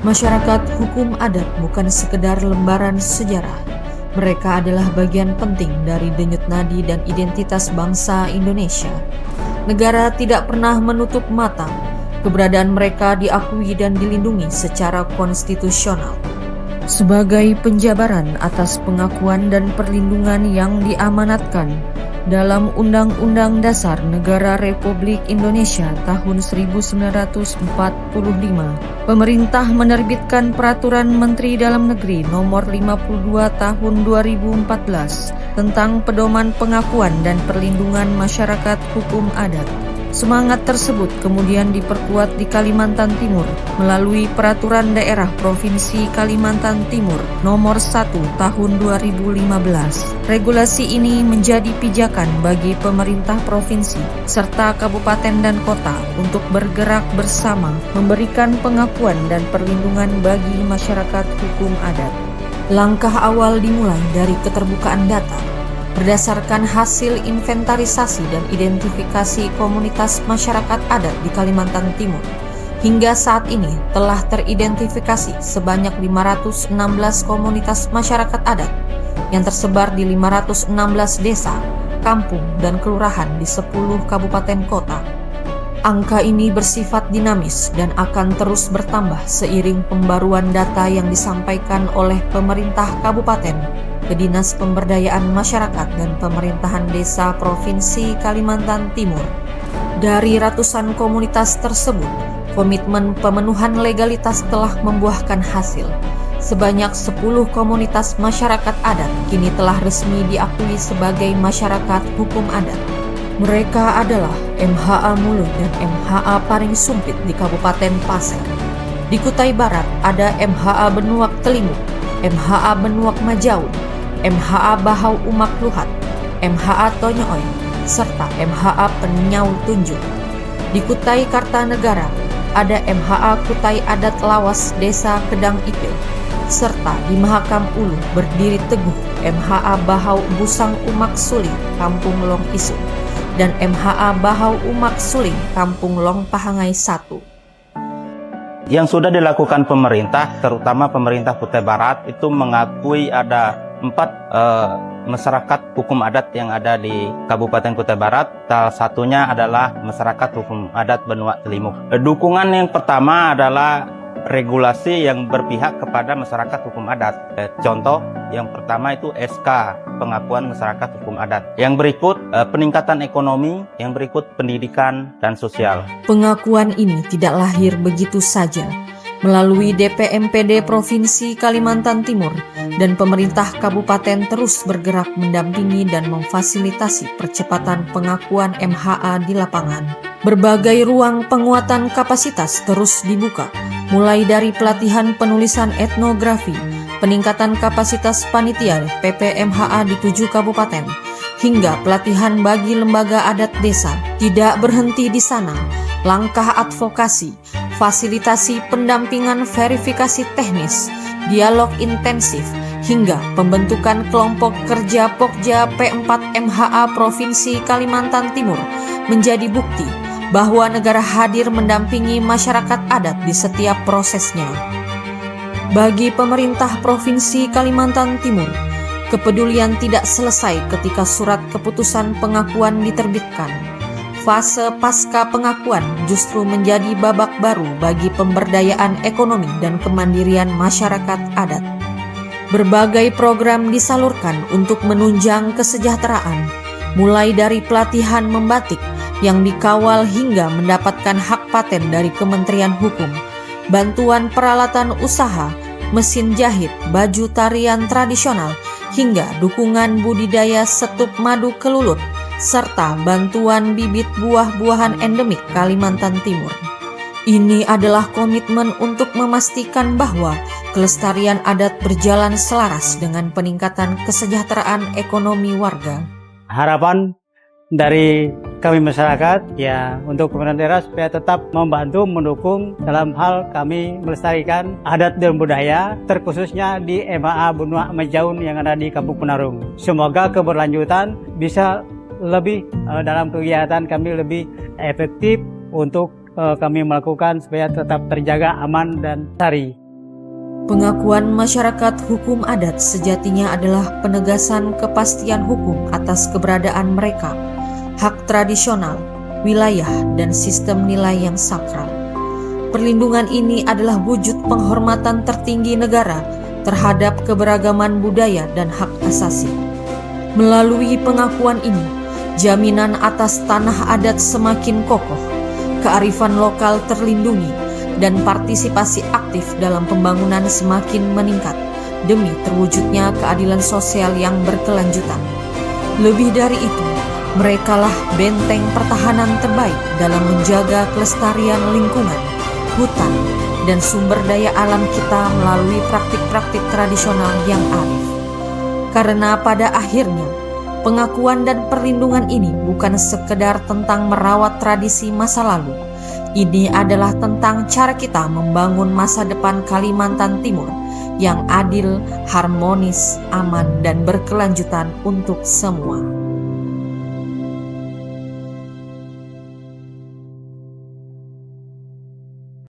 Masyarakat hukum adat bukan sekedar lembaran sejarah. Mereka adalah bagian penting dari denyut nadi dan identitas bangsa Indonesia. Negara tidak pernah menutup mata. Keberadaan mereka diakui dan dilindungi secara konstitusional. Sebagai penjabaran atas pengakuan dan perlindungan yang diamanatkan dalam Undang-Undang Dasar Negara Republik Indonesia tahun 1945, pemerintah menerbitkan Peraturan Menteri Dalam Negeri Nomor 52 Tahun 2014 tentang pedoman pengakuan dan perlindungan masyarakat hukum adat. Semangat tersebut kemudian diperkuat di Kalimantan Timur melalui Peraturan Daerah Provinsi Kalimantan Timur Nomor 1 Tahun 2015. Regulasi ini menjadi pijakan bagi pemerintah provinsi serta kabupaten dan kota untuk bergerak bersama memberikan pengakuan dan perlindungan bagi masyarakat hukum adat. Langkah awal dimulai dari keterbukaan data. Berdasarkan hasil inventarisasi dan identifikasi komunitas masyarakat adat di Kalimantan Timur, hingga saat ini telah teridentifikasi sebanyak 516 komunitas masyarakat adat yang tersebar di 516 desa, kampung, dan kelurahan di 10 kabupaten kota. Angka ini bersifat dinamis dan akan terus bertambah seiring pembaruan data yang disampaikan oleh pemerintah kabupaten ke Dinas Pemberdayaan Masyarakat dan Pemerintahan Desa Provinsi Kalimantan Timur. Dari ratusan komunitas tersebut, komitmen pemenuhan legalitas telah membuahkan hasil. Sebanyak 10 komunitas masyarakat adat kini telah resmi diakui sebagai masyarakat hukum adat. Mereka adalah MHA Mulu dan MHA Paring Sumpit di Kabupaten Pasir. Di Kutai Barat ada MHA Benuak Telimuk, MHA Benuak Majaun, MHA Bahau Umak Luhat, MHA Tonyooi, serta MHA Penyau Tunjuk. Di Kutai Kartanegara ada MHA Kutai Adat Lawas Desa Kedang Ipil, serta di Mahakam Ulu berdiri teguh MHA Bahau Busang Umak Suling, Kampung Long Isu, dan MHA Bahau Umak Suling, Kampung Long Pahangai 1. Yang sudah dilakukan pemerintah, terutama pemerintah Kutai Barat, itu mengakui ada 4 masyarakat hukum adat yang ada di Kabupaten Kutai Barat. Salah satunya adalah masyarakat hukum adat Benuak Telimuk. Dukungan yang pertama adalah regulasi yang berpihak kepada masyarakat hukum adat. Contoh yang pertama itu SK pengakuan masyarakat hukum adat. Yang berikut peningkatan ekonomi, yang berikut pendidikan dan sosial. Pengakuan ini tidak lahir begitu saja. Melalui DPMPD Provinsi Kalimantan Timur dan pemerintah kabupaten terus bergerak mendampingi dan memfasilitasi percepatan pengakuan MHA di lapangan. Berbagai ruang penguatan kapasitas terus dibuka, mulai dari pelatihan penulisan etnografi, peningkatan kapasitas panitia PPMHA di 7 kabupaten, hingga pelatihan bagi lembaga adat desa. Tidak berhenti di sana, langkah advokasi, fasilitasi pendampingan verifikasi teknis, dialog intensif, hingga pembentukan kelompok kerja Pokja P4 MHA Provinsi Kalimantan Timur menjadi bukti bahwa negara hadir mendampingi masyarakat adat di setiap prosesnya. Bagi pemerintah Provinsi Kalimantan Timur, kepedulian tidak selesai ketika surat keputusan pengakuan diterbitkan. Fase pasca pengakuan justru menjadi babak baru bagi pemberdayaan ekonomi dan kemandirian masyarakat adat. Berbagai program disalurkan untuk menunjang kesejahteraan, mulai dari pelatihan membatik yang dikawal hingga mendapatkan hak paten dari Kementerian Hukum, bantuan peralatan usaha, mesin jahit, baju tarian tradisional, hingga dukungan budidaya setup madu kelulut, serta bantuan bibit buah-buahan endemik Kalimantan Timur. Ini adalah komitmen untuk memastikan bahwa kelestarian adat berjalan selaras dengan peningkatan kesejahteraan ekonomi warga. Harapan dari kami masyarakat ya untuk pemerintah daerah supaya tetap membantu mendukung dalam hal kami melestarikan adat dan budaya terkhususnya di MHA Benuak Majaun yang ada di Kampung Penarung. Semoga keberlanjutan bisa lebih dalam kegiatan kami lebih efektif untuk kami melakukan supaya tetap terjaga aman dan lestari. Pengakuan masyarakat hukum adat sejatinya adalah penegasan kepastian hukum atas keberadaan mereka, hak tradisional, wilayah, dan sistem nilai yang sakral. Perlindungan ini adalah wujud penghormatan tertinggi negara terhadap keberagaman budaya dan hak asasi. Melalui pengakuan ini, jaminan atas tanah adat semakin kokoh, kearifan lokal terlindungi, dan partisipasi aktif dalam pembangunan semakin meningkat demi terwujudnya keadilan sosial yang berkelanjutan. Lebih dari itu, merekalah benteng pertahanan terbaik dalam menjaga kelestarian lingkungan, hutan, dan sumber daya alam kita melalui praktik-praktik tradisional yang arif. Karena pada akhirnya, pengakuan dan perlindungan ini bukan sekedar tentang merawat tradisi masa lalu. Ini adalah tentang cara kita membangun masa depan Kalimantan Timur yang adil, harmonis, aman, dan berkelanjutan untuk semua.